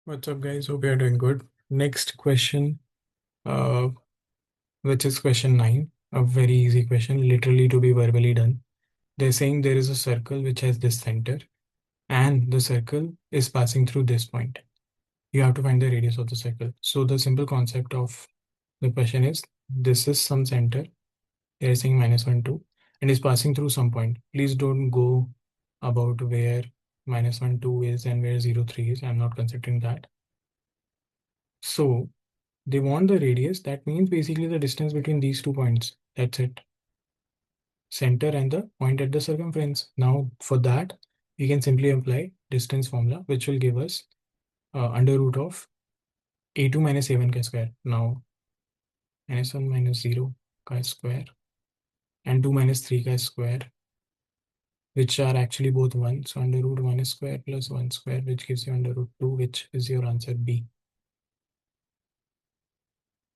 What's up, guys? Hope you're doing good. Next question, uh, which is question 9, a very easy question, literally to be verbally done. They're saying there is a circle which has this center, and the circle is passing through this point. You have to find the radius of the circle. So the simple concept of the question is, this is some center. They're saying minus 1, 2, and is passing through some point. Please don't go about where minus 1, 2 is and where 0, 3 is. I'm not considering that. So they want the radius. That means basically the distance between these 2 points. That's it. Center and the point at the circumference. Now for that, we can simply apply distance formula, which will give us under root of a2 minus a1 ka square. Now minus 1 minus 0 ka square and 2 minus 3 ka square, which are actually both 1. So under root 1 square plus 1 square, which gives you under root 2, which is your answer B.